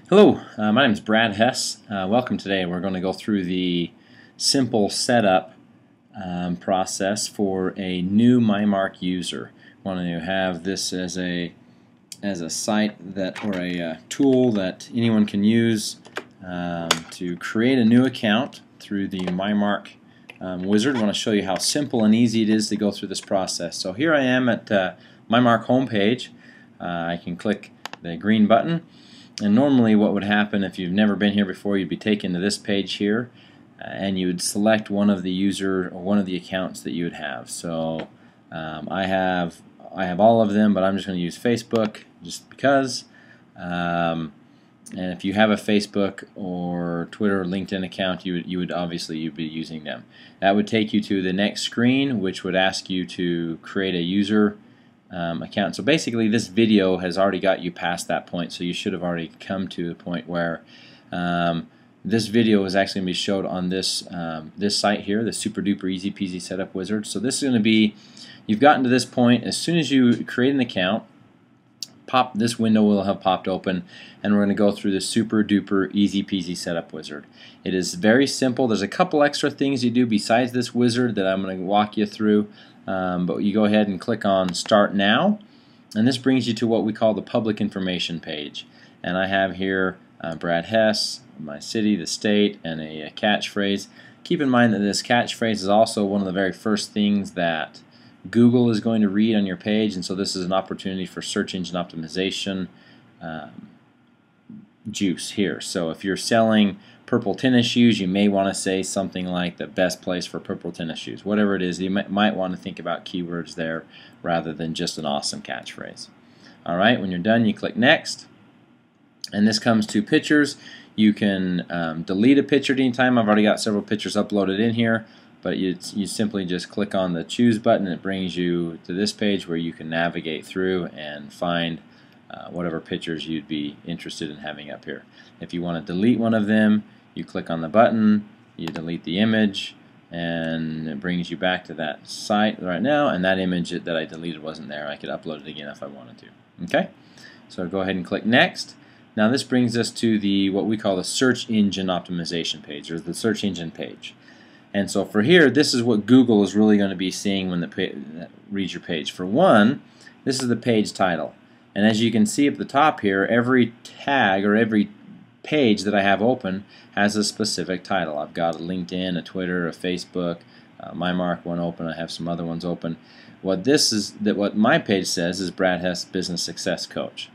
Hello, my name is Brad Hess. Welcome today. We're going to go through the simple setup process for a new MyMark user. We want to have this as a site that or a tool that anyone can use to create a new account through the MyMark wizard. I want to show you how simple and easy it is to go through this process. So here I am at MyMark homepage. I can click the green button. And normally what would happen if you've never been here before, you'd be taken to this page here and you would select one of the user or one of the accounts that you would have. So I have all of them, but I'm just going to use Facebook just because. And if you have a Facebook or Twitter or LinkedIn account, you would obviously be using them. That would take you to the next screen, which would ask you to create a user account. So basically this video has already got you past that point, so you should have already come to the point where this video is actually going to be showed on this this site here, the super duper easy peasy setup wizard. So this is going to be, you've gotten to this point. As soon as you create an account, this window will have popped open, and we're going to go through the super duper easy peasy setup wizard. It is very simple. There's a couple extra things you do besides this wizard that I'm going to walk you through. But you go ahead and click on Start Now, and this brings you to what we call the public information page. And I have here Brad Hess, my city, the state, and a catchphrase. Keep in mind that this catchphrase is also one of the very first things that Google is going to read on your page, and so this is an opportunity for search engine optimization juice here. So if you're selling purple tennis shoes, you may want to say something like the best place for purple tennis shoes. Whatever it is, you might want to think about keywords there rather than just an awesome catchphrase. Alright, when you're done, you click Next, and this comes to pictures. You can delete a picture at any time. I've already got several pictures uploaded in here, but you simply just click on the Choose button, and it brings you to this page where you can navigate through and find whatever pictures you'd be interested in having up here. If you want to delete one of them, you click on the button, you delete the image, and it brings you back to that site right now, and that image that I deleted wasn't there. I could upload it again if I wanted to. Okay? So go ahead and click Next. Now this brings us to the what we call the search engine optimization page, or the search engine page. And so for here, this is what Google is really going to be seeing when it reads your page. For one, this is the page title. And as you can see up the top here, every tag or every page that I have open has a specific title. I've got a LinkedIn, a Twitter, a Facebook, MyMark one open. I have some other ones open. What my page says is Brad Hess Business Success Coach.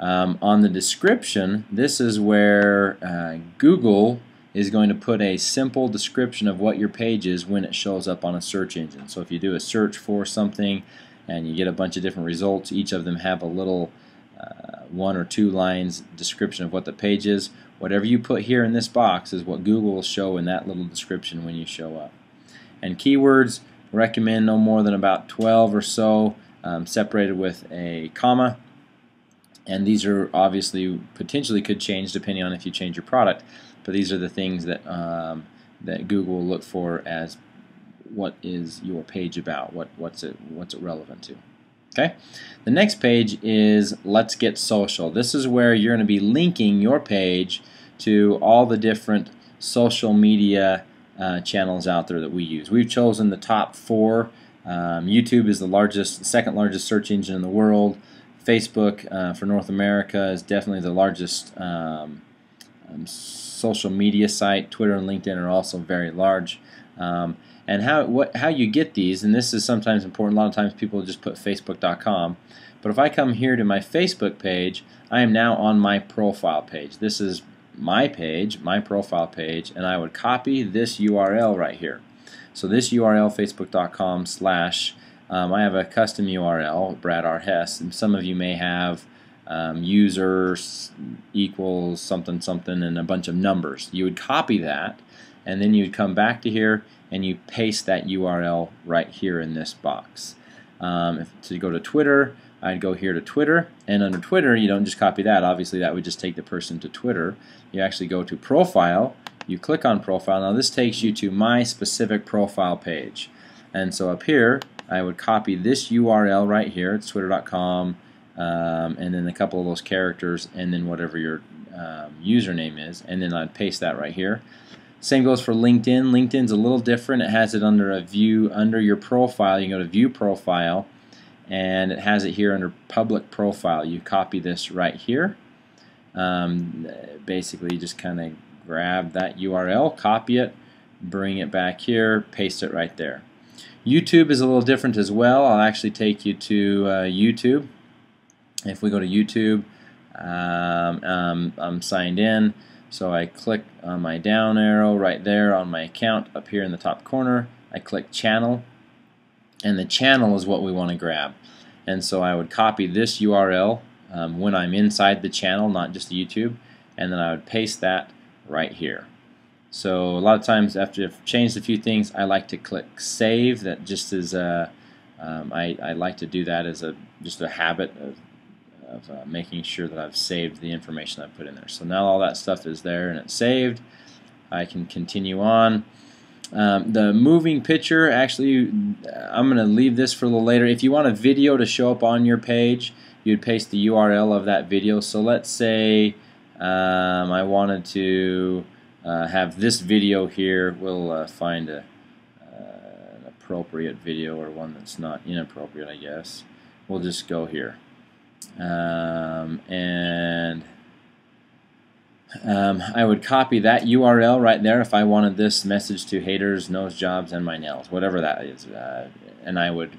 On the description, this is where Google is going to put a simple description of what your page is when it shows up on a search engine. So if you do a search for something and you get a bunch of different results, each of them have a little 1 or 2 lines description of what the page is. Whatever you put here in this box is what Google will show in that little description when you show up. And keywords, recommend no more than about 12 or so, separated with a comma. And these are obviously potentially could change depending on if you change your product, but these are the things that that Google will look for as what is your page about, what's it relevant to. Okay, the next page is Let's Get Social. This is where you're going to be linking your page to all the different social media channels out there that we use. We've chosen the top 4. YouTube is the second largest search engine in the world. Facebook for North America is definitely the largest social media site. Twitter and LinkedIn are also very large. And how you get these, and this is sometimes important, a lot of times people just put facebook.com, but if I come here to my Facebook page, I am now on my profile page. This is my page, my profile page, and I would copy this URL right here. So this URL, facebook.com/ I have a custom URL, Brad R. Hess, and some of you may have users equals something something and a bunch of numbers. You would copy that, and then you'd come back to here and you paste that URL right here in this box. To go to Twitter, I'd go here to Twitter, and under Twitter you don't just copy that. Obviously that would just take the person to Twitter. You actually go to Profile, you click on Profile. Now this takes you to my specific profile page, and so up here I would copy this URL right here. It's twitter.com, and then a couple of those characters, and then whatever your username is, and then I'd paste that right here. Same goes for LinkedIn. LinkedIn's a little different. It has it under a view, under your profile. You can go to View Profile, and it has it here under Public Profile. You copy this right here. Basically, you just kind of grab that URL, copy it, bring it back here, paste it right there. YouTube is a little different as well. I'll actually take you to YouTube. If we go to YouTube, I'm signed in, so I click on my down arrow right there on my account up here in the top corner. I click Channel, and the channel is what we want to grab. And so I would copy this URL when I'm inside the channel, not just YouTube, and then I would paste that right here. So a lot of times after I've changed a few things, I like to click Save. That just is I like to do that as just a habit of making sure that I've saved the information I put in there. So now all that stuff is there and it's saved. I can continue on. The moving picture, actually, I'm going to leave this for a little later. If you want a video to show up on your page, you'd paste the URL of that video. So let's say I wanted to have this video here. We'll find an appropriate video, or one that's not inappropriate, I guess. We'll just go here. I would copy that URL right there if I wanted this message to haters, nose jobs, and my nails, whatever that is, and I would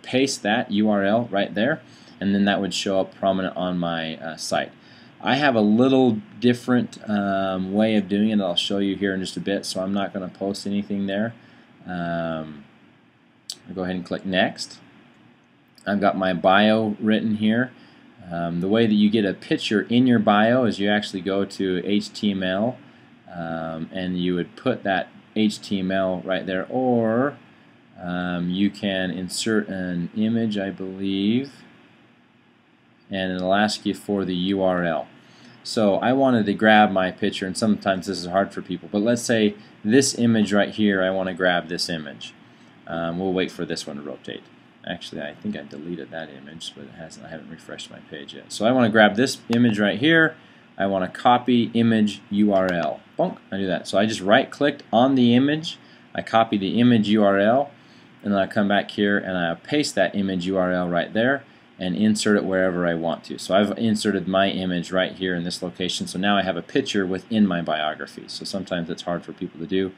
paste that URL right there, and then that would show up prominent on my site. I have a little different way of doing it. I'll show you here in just a bit, so I'm not going to post anything there. I'll go ahead and click Next. I've got my bio written here. The way that you get a picture in your bio is you actually go to HTML and you would put that HTML right there, or you can insert an image, I believe, and it'll ask you for the URL. So I wanted to grab my picture, and sometimes this is hard for people, but let's say this image right here, I want to grab this image. We'll wait for this one to rotate. Actually, I think I deleted that image, but I haven't refreshed my page yet. So I want to grab this image right here. I want to copy image URL. Bonk, I do that. So I just right-clicked on the image. I copy the image URL, and then I come back here and I paste that image URL right there and insert it wherever I want to. So I've inserted my image right here in this location. So now I have a picture within my biography. So sometimes it's hard for people to do.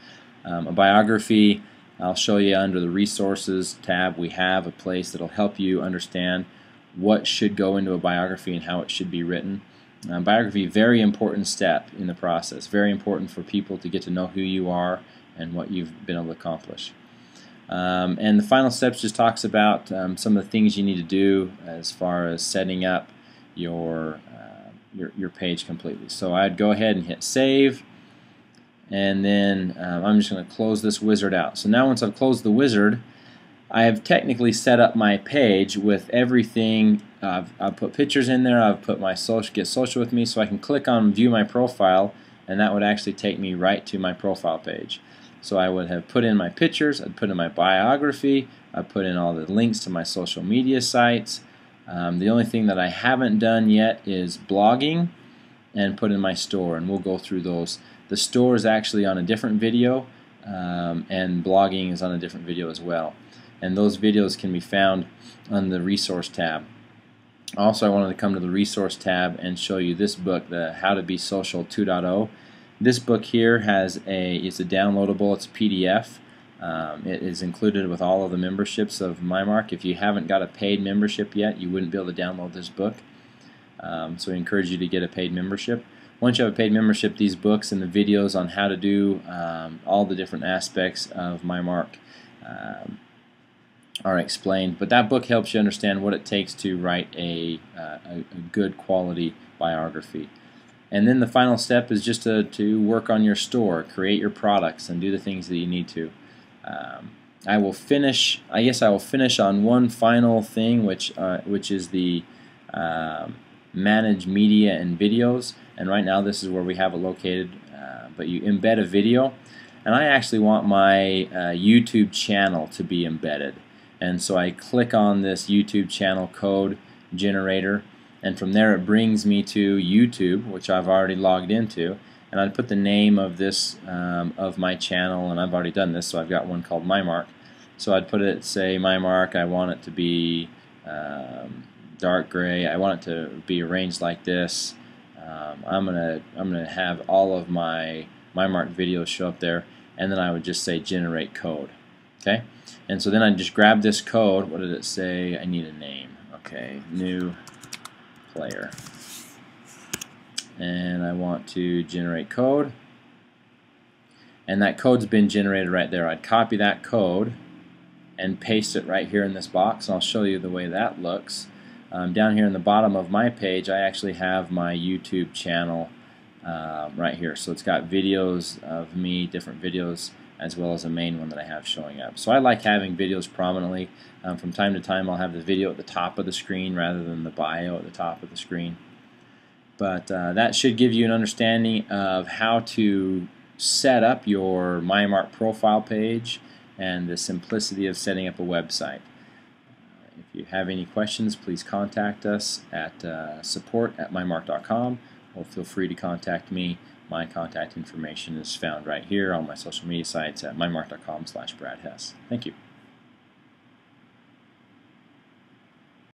A biography, I'll show you under the Resources tab, we have a place that'll help you understand what should go into a biography and how it should be written. Biography, very important step in the process. Very important for people to get to know who you are and what you've been able to accomplish. And the final steps just talks about some of the things you need to do as far as setting up your page completely. So I'd go ahead and hit Save. And then I'm just going to close this wizard out. So now once I've closed the wizard, I have technically set up my page with everything. I've put pictures in there. I've put my Get Social with Me, so I can click on View My Profile, and that would actually take me right to my profile page. So I would have put in my pictures, I'd put in my biography, I'd put in all the links to my social media sites. The only thing that I haven't done yet is blogging, and put in my store, and we'll go through those. The store is actually on a different video, and blogging is on a different video as well. And those videos can be found on the Resource tab. Also, I wanted to come to the Resource tab and show you this book, the How to Be Social 2.0. This book here it's a downloadable, it's a PDF. It is included with all of the memberships of MyMark. If you haven't got a paid membership yet, you wouldn't be able to download this book. So I encourage you to get a paid membership. Once you have a paid membership, these books and the videos on how to do all the different aspects of MyMark are explained. But that book helps you understand what it takes to write a good quality biography. And then the final step is just to work on your store, create your products, and do the things that you need to. I guess I will finish on one final thing, which is the manage media and videos. And right now this is where we have it located, but you embed a video, and I actually want my YouTube channel to be embedded. And so I click on this YouTube channel code generator, and from there it brings me to YouTube, which I've already logged into, and I'd put the name of this of my channel, and I've already done this, so I've got one called MyMark. So I'd put it, say, MyMark. I want it to be dark gray. I want it to be arranged like this. I'm gonna have all of my MyMark videos show up there, and then I would just say generate code. Okay, and so then I just grab this code. What did it say? I need a name. Okay, new player, and I want to generate code, and that code's been generated right there. I'd copy that code and paste it right here in this box, and I'll show you the way that looks. Down here in the bottom of my page, I actually have my YouTube channel right here. So it's got videos of me, different videos, as well as a main one that I have showing up. So I like having videos prominently. From time to time I'll have the video at the top of the screen rather than the bio at the top of the screen. But that should give you an understanding of how to set up your MyMark profile page and the simplicity of setting up a website. If you have any questions, please contact us at support@mymark.com, or feel free to contact me. My contact information is found right here on my social media sites at mymark.com/Brad Hess. Thank you.